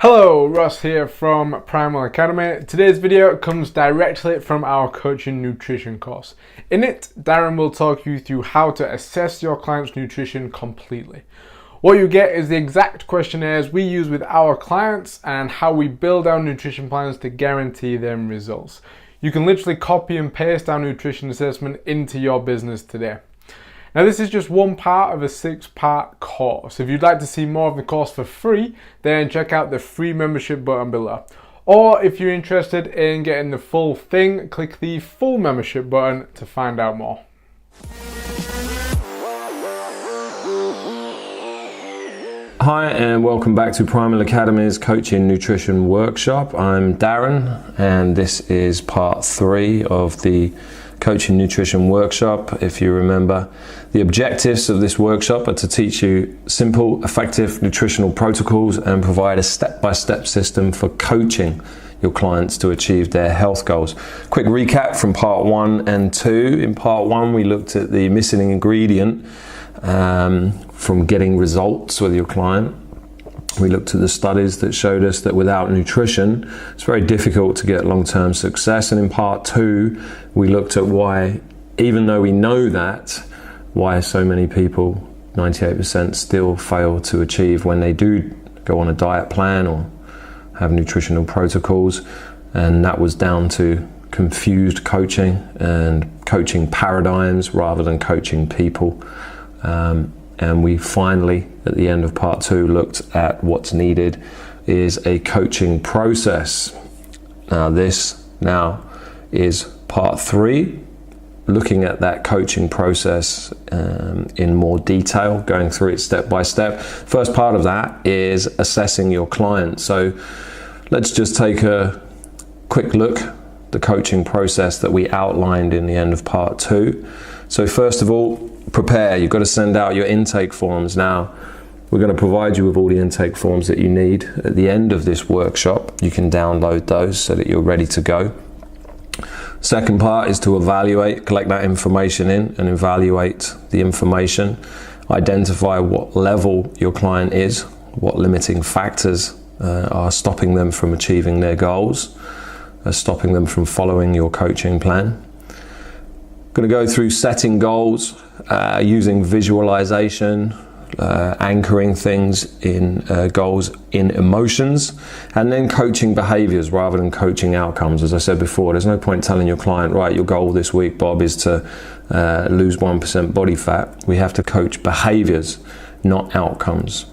Hello, Ross here from Primal Academy. Today's video comes directly from our coaching nutrition course. In it, Darren will talk you through how to assess your client's nutrition completely. What you get is the exact questionnaires we use with our clients and how we build our nutrition plans to guarantee them results. You can literally copy and paste our nutrition assessment into your business today. Now this is just one part of a 6-part course. If you'd like to see more of the course for free, then check out the free membership button below. Or if you're interested in getting the full thing, click the full membership button to find out more. Hi and welcome back to Primal Academy's Coaching Nutrition Workshop. I'm Darren and this is part 3 of the Coaching Nutrition Workshop. If you remember, the objectives of this workshop are to teach you simple, effective nutritional protocols and provide a step-by-step system for coaching your clients to achieve their health goals. Quick recap from part 1 and 2. In part 1, we looked at the missing ingredient from getting results with your client. We looked at the studies that showed us that without nutrition, it's very difficult to get long-term success. And in part 2, we looked at why, even though we know that, why so many people, 98%, still fail to achieve when they do go on a diet plan or have nutritional protocols. And that was down to confused coaching and coaching paradigms rather than coaching people. And we finally, at the end of part 2, looked at what's needed is a coaching process. Now this is part 3, looking at that coaching process in more detail, going through it step by step. First part of that is assessing your client. So let's just take a quick look at the coaching process that we outlined in the end of part 2. So first of all, prepare. You've got to send out your intake forms. Now, we're going to provide you with all the intake forms that you need at the end of this workshop. You can download those so that you're ready to go. Second part is to evaluate, collect that information in and evaluate the information. Identify what level your client is, what limiting factors are stopping them from achieving their goals, stopping them from following your coaching plan. Going to go through setting goals, using visualization, anchoring things in goals in emotions, and then coaching behaviors rather than coaching outcomes. As I said before, there's no point telling your client, right, your goal this week, Bob, is to lose 1% body fat. We have to coach behaviors, not outcomes.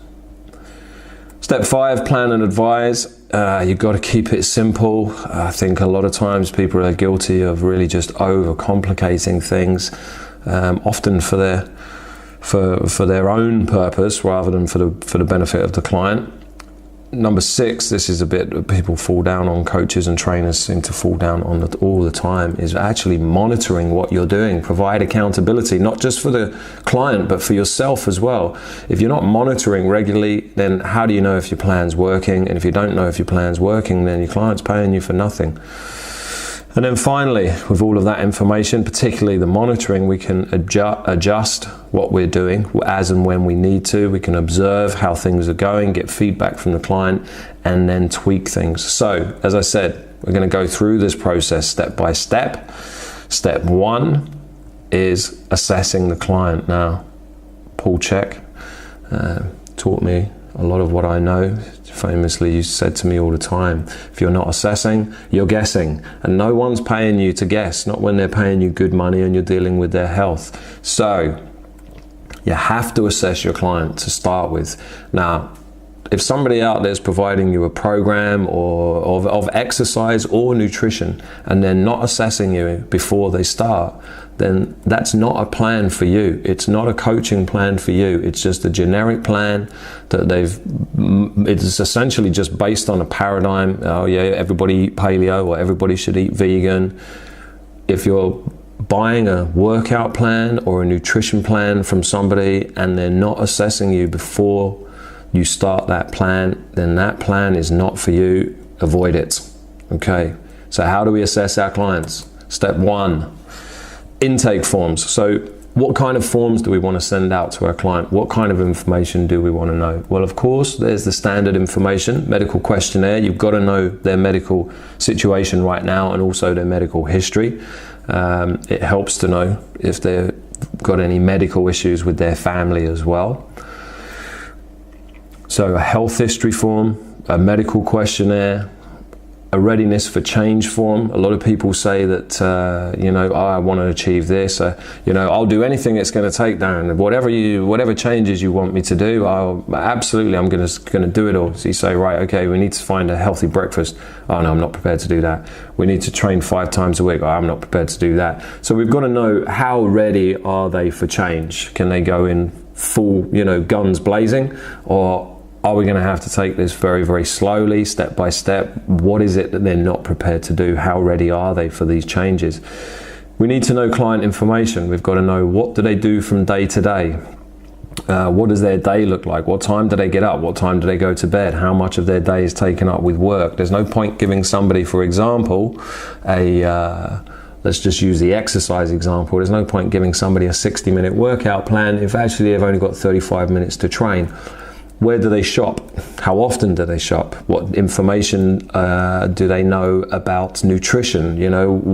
Step 5, plan and advise. You've got to keep it simple. I think a lot of times people are guilty of really just overcomplicating things, often for their own purpose rather than for the benefit of the client. Number 6, this is a bit that people fall down on, coaches and trainers seem to fall down on it all the time, is actually monitoring what you're doing. Provide accountability, not just for the client, but for yourself as well. If you're not monitoring regularly, then how do you know if your plan's working? And if you don't know if your plan's working, then your client's paying you for nothing. And then finally, with all of that information, particularly the monitoring, we can adjust what we're doing as and when we need to. We can observe how things are going, get feedback from the client, and then tweak things. So, as I said, we're going to go through this process step by step. Step 1 is assessing the client. Now, Paul Chek taught me a lot of what I know. Famously, you said to me all the time, if you're not assessing, you're guessing. And no one's paying you to guess, not when they're paying you good money and you're dealing with their health. So, you have to assess your client to start with. Now, if somebody out there is providing you a program or of exercise or nutrition and they're not assessing you before they start, then that's not a plan for you. It's not a coaching plan for you. It's just a generic plan that it's essentially just based on a paradigm. Oh yeah, everybody eat paleo or everybody should eat vegan. If you're buying a workout plan or a nutrition plan from somebody and they're not assessing you before you start that plan, then that plan is not for you. Avoid it. Okay, so how do we assess our clients? Step 1, intake forms. So What kind of forms do we want to send out to our client? What kind of information do we want to know? Well, of course, there's the standard information, medical questionnaire. You've got to know their medical situation right now and also their medical history. It helps to know if they've got any medical issues with their family as well. So a health history form, a medical questionnaire, a readiness for change form. A lot of people say that, I want to achieve this. I'll do anything it's going to take, Darren. Whatever changes you want me to do, I'm going to do it all. So you say, right, okay, we need to find a healthy breakfast. Oh no, I'm not prepared to do that. We need to train 5 times a week. Oh, I'm not prepared to do that. So we've got to know, how ready are they for change? Can they go in full, guns blazing, or are we going to have to take this very, very slowly, step by step? What is it that they're not prepared to do? How ready are they for these changes? We need to know client information. We've got to know, what do they do from day to day? What does their day look like? What time do they get up? What time do they go to bed? How much of their day is taken up with work? There's no point giving somebody, for example, let's just use the exercise example. There's no point giving somebody a 60-minute workout plan if actually they've only got 35 minutes to train. Where do they shop? How often do they shop? What information do they know about nutrition?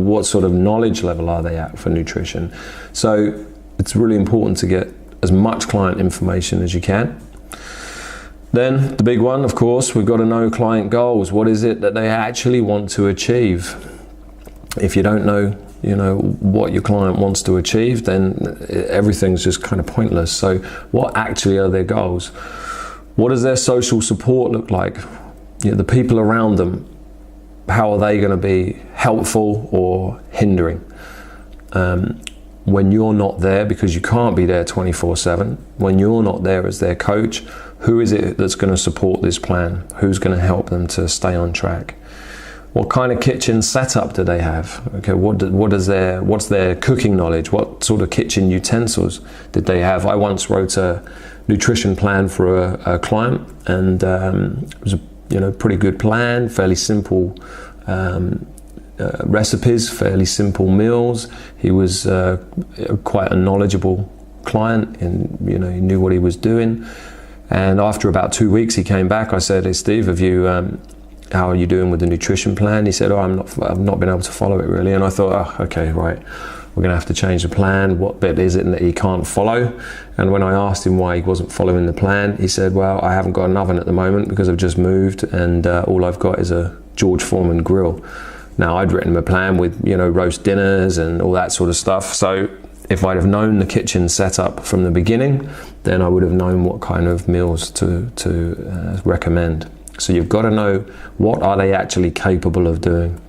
What sort of knowledge level are they at for nutrition? So it's really important to get as much client information as you can. Then the big one, of course, we've got to know client goals. What is it that they actually want to achieve? If you don't know, what your client wants to achieve, then everything's just kind of pointless. So what actually are their goals? What does their social support look like? The people around them, how are they going to be helpful or hindering? When you're not there, because you can't be there 24/7, when you're not there as their coach, who is it that's going to support this plan? Who's going to help them to stay on track? What kind of kitchen setup do they have? Okay, what's their cooking knowledge? What sort of kitchen utensils did they have? I once wrote a nutrition plan for a client, and it was a pretty good plan, fairly simple recipes, fairly simple meals. He was quite a knowledgeable client, and he knew what he was doing. And after about 2 weeks, he came back. I said, "Hey Steve, how are you doing with the nutrition plan?" He said, I've not been able to follow it really. And I thought, okay, right, we're going to have to change the plan. What bit is it that he can't follow? And when I asked him why he wasn't following the plan, he said, well, I haven't got an oven at the moment because I've just moved, and all I've got is a George Foreman grill. Now, I'd written him a plan with, roast dinners and all that sort of stuff. So if I'd have known the kitchen setup from the beginning, then I would have known what kind of meals to recommend. So you've got to know, what are they actually capable of doing?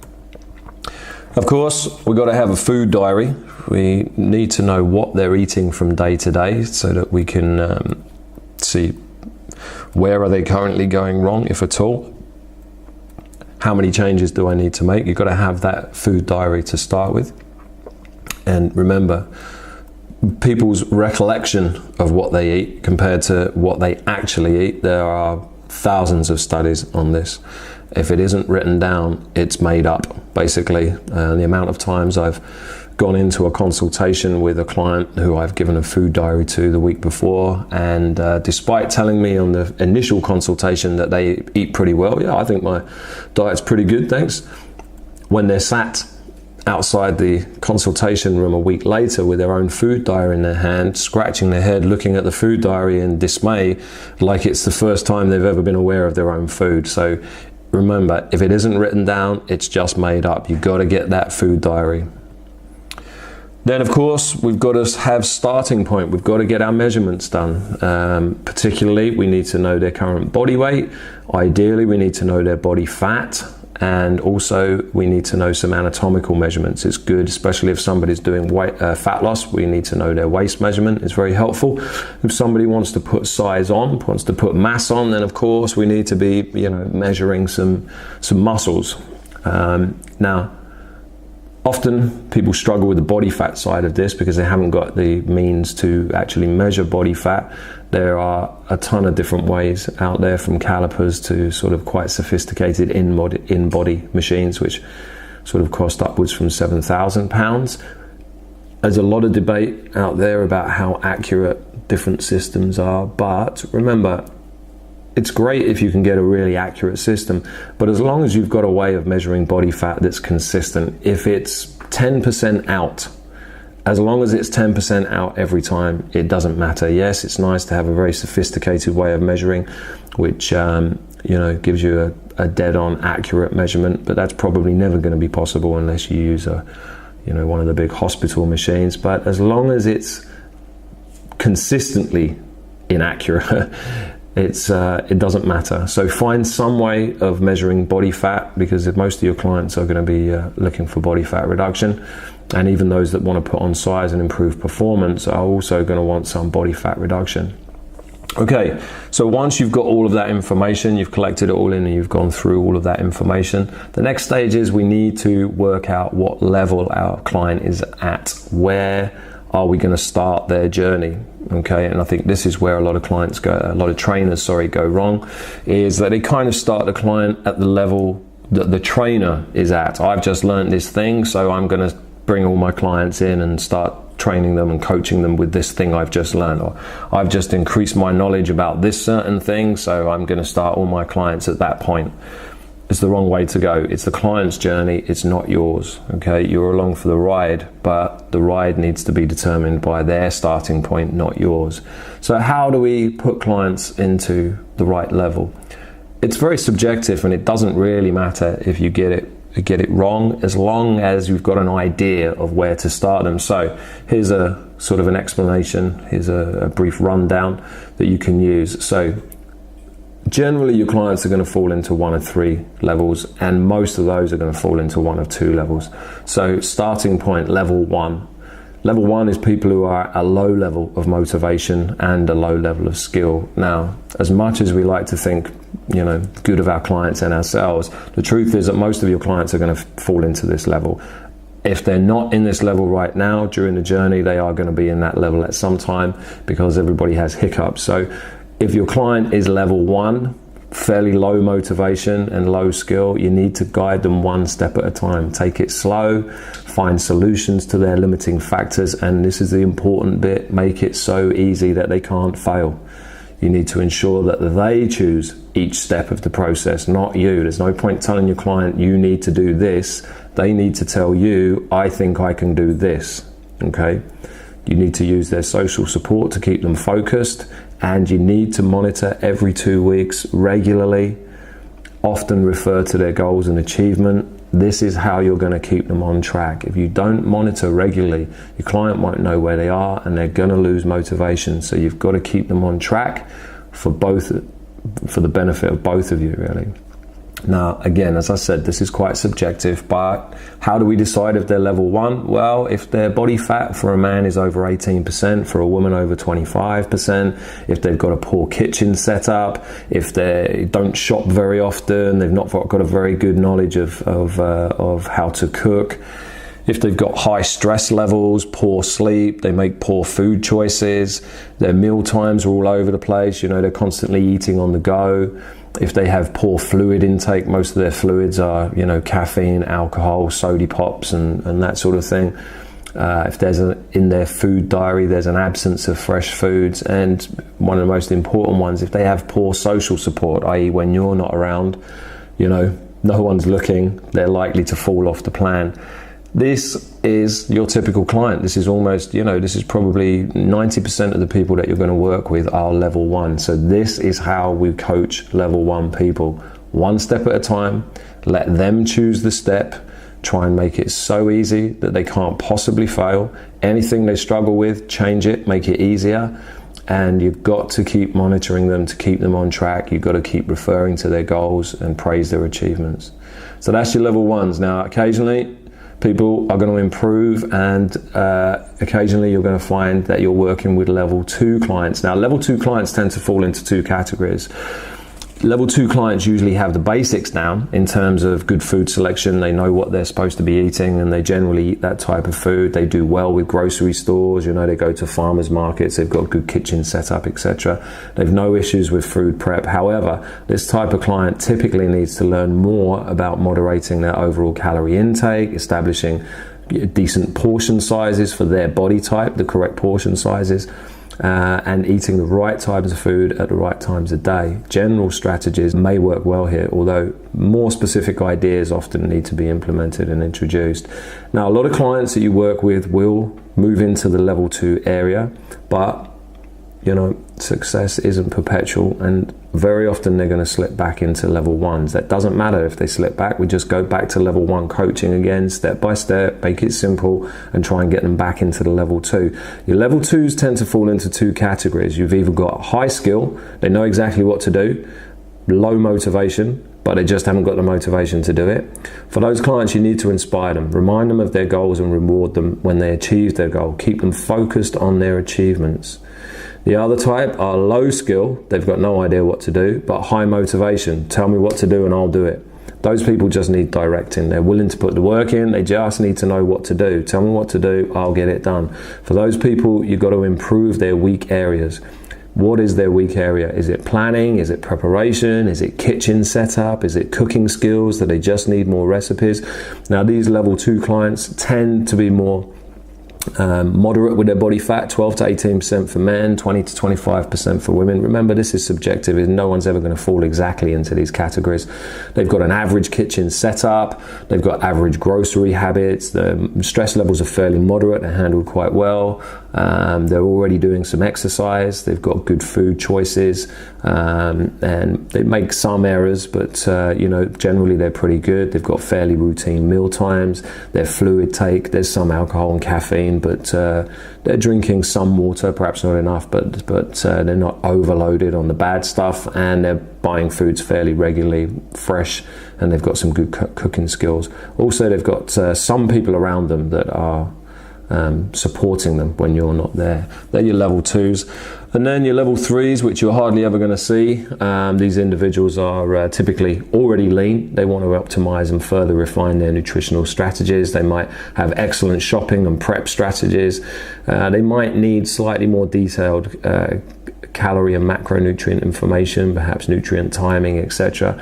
Of course, we've got to have a food diary. We need to know what they're eating from day to day so that we can see where are they currently going wrong, if at all. How many changes do I need to make? You've got to have that food diary to start with. And remember, people's recollection of what they eat compared to what they actually eat, there are thousands of studies on this. If it isn't written down, it's made up, basically. The amount of times I've gone into a consultation with a client who I've given a food diary to the week before, and despite telling me on the initial consultation that they eat pretty well, yeah, I think my diet's pretty good, thanks. When they're sat outside the consultation room a week later with their own food diary in their hand, scratching their head, looking at the food diary in dismay, like it's the first time they've ever been aware of their own food. So remember, if it isn't written down, it's just made up. You've got to get that food diary. Then, of course, we've got to have starting point. We've got to get our measurements done. Particularly, we need to know their current body weight. Ideally, we need to know their body fat. And also, we need to know some anatomical measurements. It's good, especially if somebody's doing fat loss, we need to know their waist measurement. It's very helpful. If somebody wants to put size on, wants to put mass on, then of course we need to be, measuring some muscles. Now, often people struggle with the body fat side of this because they haven't got the means to actually measure body fat. There are a ton of different ways out there, from calipers to sort of quite sophisticated in-body machines, which sort of cost upwards from £7,000. There's a lot of debate out there about how accurate different systems are, but remember, it's great if you can get a really accurate system, but as long as you've got a way of measuring body fat that's consistent, if it's 10% out, as long as it's 10% out every time, it doesn't matter. Yes, it's nice to have a very sophisticated way of measuring, which gives you a dead-on accurate measurement, but that's probably never going to be possible unless you use one of the big hospital machines. But as long as it's consistently inaccurate, it doesn't matter. So find some way of measuring body fat, because if most of your clients are going to be looking for body fat reduction, and even those that want to put on size and improve performance are also going to want some body fat reduction. Okay, so once you've got all of that information, you've collected it all in and you've gone through all of that information, the next stage is we need to work out what level our client is at. Where are we going to start their journey? Okay, and I think this is where a lot of trainers go wrong, is that they kind of start the client at the level that the trainer is at. I've just learned this thing, so I'm going to bring all my clients in and start training them and coaching them with this thing I've just learned, or I've just increased my knowledge about this certain thing, so I'm going to start all my clients at that point. It's the wrong way to go. It's the client's journey, it's not yours. Okay, you're along for the ride, but the ride needs to be determined by their starting point, not yours. So how do we put clients into the right level? It's very subjective, and it doesn't really matter if you get it wrong, as long as you've got an idea of where to start them. So here's a sort of an explanation, here's a brief rundown that you can use. So generally your clients are going to fall into one of three levels, and most of those are going to fall into one of two levels. So starting point, level one. Level one is people who are at a low level of motivation and a low level of skill. Now, as much as we like to think good of our clients and ourselves, the truth is that most of your clients are going to fall into this level. If they're not in this level right now during the journey, they are going to be in that level at some time, because everybody has hiccups. So if your client is level one, fairly low motivation and low skill, you need to guide them one step at a time. Take it slow, find solutions to their limiting factors, and this is the important bit, make it so easy that they can't fail. You need to ensure that they choose each step of the process, not you. There's no point telling your client, you need to do this. They need to tell you, I think I can do this. Okay? You need to use their social support to keep them focused, and you need to monitor every 2 weeks regularly. Often refer to their goals and achievement. This is how you're going to keep them on track. If you don't monitor regularly, your client won't know where they are and they're going to lose motivation. So you've got to keep them on track for the benefit of both of you, really. Now, again, as I said, this is quite subjective, but how do we decide if they're level one? Well, if their body fat for a man is over 18%, for a woman over 25%, if they've got a poor kitchen setup, if they don't shop very often, they've not got a very good knowledge of how to cook, if they've got high stress levels, poor sleep, they make poor food choices, their meal times are all over the place, they're constantly eating on the go. If they have poor fluid intake, most of their fluids are, caffeine, alcohol, soda pops, and that sort of thing. If there's in their food diary, there's an absence of fresh foods. And one of the most important ones, if they have poor social support, i.e. when you're not around, no one's looking, they're likely to fall off the plan. This is your typical client. This is almost, this is probably 90% of the people that you're going to work with are level one. So this is how we coach level one people. One step at a time, let them choose the step, try and make it so easy that they can't possibly fail. Anything they struggle with, change it, make it easier. And you've got to keep monitoring them to keep them on track. You've got to keep referring to their goals and praise their achievements. So that's your level ones. Now, occasionally, people are going to improve, and occasionally you're going to find that you're working with level 2 clients. Now, level 2 clients tend to fall into two categories. Level 2 clients usually have the basics down in terms of good food selection. They know what they're supposed to be eating, and they generally eat that type of food. They do well with grocery stores. They go to farmers markets. They've got good kitchen setup, etc. They've no issues with food prep. However, this type of client typically needs to learn more about moderating their overall calorie intake, establishing decent portion sizes for their body type, the correct portion sizes, and eating the right types of food at the right times of day. General strategies may work well here, although more specific ideas often need to be implemented and introduced. Now, a lot of clients that you work with will move into the level 2 area, but success isn't perpetual, and very often they're going to slip back into level 1s. That doesn't matter if they slip back. We just go back to level 1 coaching again, step by step, make it simple, and try and get them back into the level 2. Your level 2s tend to fall into 2 categories. You've either got high skill, they know exactly what to do, low motivation, but they just haven't got the motivation to do it. For those clients, you need to inspire them, remind them of their goals, and reward them when they achieve their goal. Keep them focused on their achievements. The other type are low skill, they've got no idea what to do, but high motivation. Tell me what to do and I'll do it. Those people just need directing. They're willing to put the work in, they just need to know what to do. Tell me what to do, I'll get it done. For those people, you've got to improve their weak areas. What is their weak area? Is it planning? Is it preparation? Is it kitchen setup? Is it cooking skills that they just need more recipes? Now, these level 2 clients tend to be more moderate with their body fat, 12 to 18% for men, 20 to 25% for women. Remember, this is subjective, and no one's ever going to fall exactly into these categories. They've got an average kitchen setup, they've got average grocery habits, the stress levels are fairly moderate and handled quite well. They're already doing some exercise, they've got good food choices, and they make some errors, but generally they're pretty good. They've got fairly routine meal times, their fluid take, there's some alcohol and caffeine, but they're drinking some water, perhaps not enough, but they're not overloaded on the bad stuff, and they're buying foods fairly regularly, fresh, and they've got some good cooking skills. Also, they've got some people around them that are supporting them when you're not there. They're your level 2s. And then your level 3s, which you're hardly ever going to see. These individuals are typically already lean. They want to optimize and further refine their nutritional strategies. They might have excellent shopping and prep strategies. They might need slightly more detailed calorie and macronutrient information, perhaps nutrient timing, etc.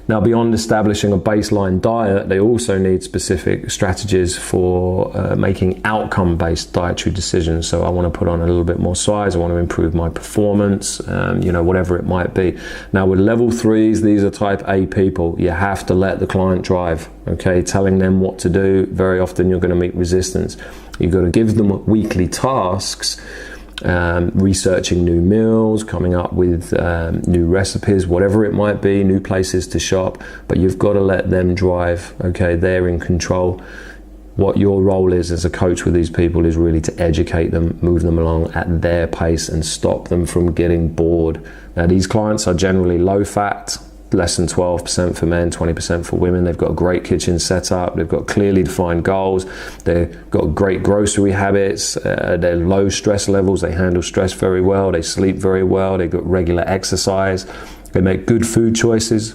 Now, beyond establishing a baseline diet, they also need specific strategies for making outcome-based dietary decisions. So I want to put on a little bit more size, I want to improve my performance, whatever it might be. Now, with level 3s, these are type A people. You have to let the client drive, okay? Telling them what to do, very often you're going to meet resistance. You've got to give them weekly tasks, researching new meals, coming up with new recipes, whatever it might be, new places to shop, but you've got to let them drive, okay? They're in control. What your role is as a coach with these people is really to educate them, move them along at their pace, and stop them from getting bored. Now, these clients are generally low fat, less than 12% for men, 20% for women. They've got a great kitchen setup, they've got clearly defined goals, they've got great grocery habits, they're low stress levels, they handle stress very well, they sleep very well, they've got regular exercise, they make good food choices.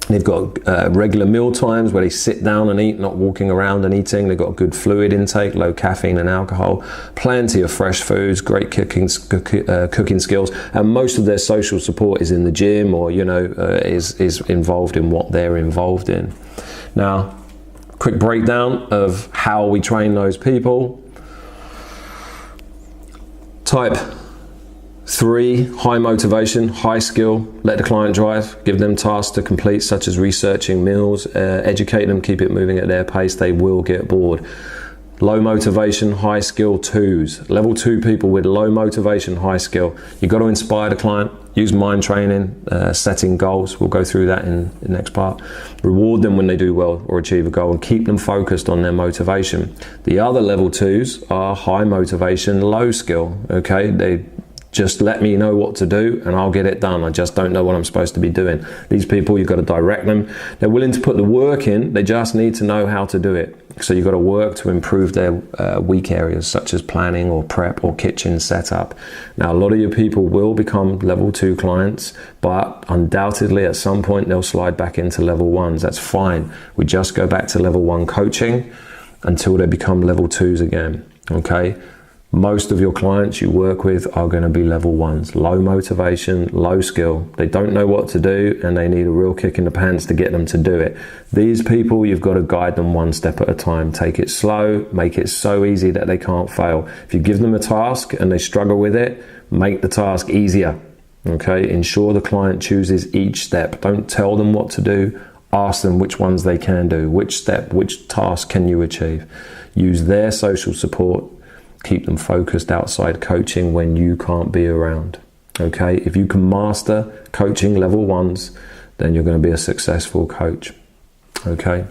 They've got regular meal times where they sit down and eat, not walking around and eating. They've got good fluid intake, low caffeine and alcohol, plenty of fresh foods, great cooking skills, and most of their social support is in the gym or, is involved in what they're involved in. Now, quick breakdown of how we train those people. Type 3, high motivation, high skill, let the client drive, give them tasks to complete such as researching meals, educate them, keep it moving at their pace, they will get bored. Low motivation, high skill 2s. Level 2 people with low motivation, high skill. You've got to inspire the client, use mind training, setting goals. We'll go through that in the next part. Reward them when they do well or achieve a goal, and keep them focused on their motivation. The other level 2s are high motivation, low skill, okay? They just let me know what to do and I'll get it done. I just don't know what I'm supposed to be doing. These people, you've got to direct them. They're willing to put the work in, they just need to know how to do it. So you've got to work to improve their weak areas, such as planning or prep or kitchen setup. Now, a lot of your people will become level 2 clients, but undoubtedly at some point they'll slide back into level 1s. That's fine. We just go back to level 1 coaching until they become level 2s again, okay? Most of your clients you work with are going to be level ones, low motivation, low skill. They don't know what to do and they need a real kick in the pants to get them to do it. These people, you've got to guide them one step at a time. Take it slow, make it so easy that they can't fail. If you give them a task and they struggle with it, make the task easier. Okay, ensure the client chooses each step. Don't tell them what to do. Ask them which ones they can do, which step, which task can you achieve. Use their social support. Keep them focused outside coaching when you can't be around. Okay, if you can master coaching level ones, then you're going to be a successful coach. Okay,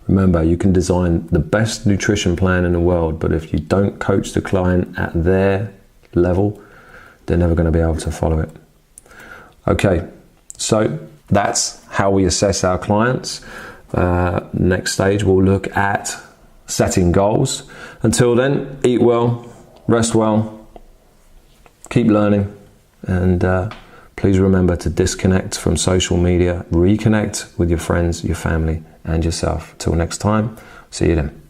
remember, you can design the best nutrition plan in the world, but if you don't coach the client at their level, they're never going to be able to follow it. Okay, so that's how we assess our clients. Next stage, we'll look at setting goals. Until then, eat well, rest well, keep learning, and please remember to disconnect from social media, reconnect with your friends, your family, and yourself. Till next time, see you then.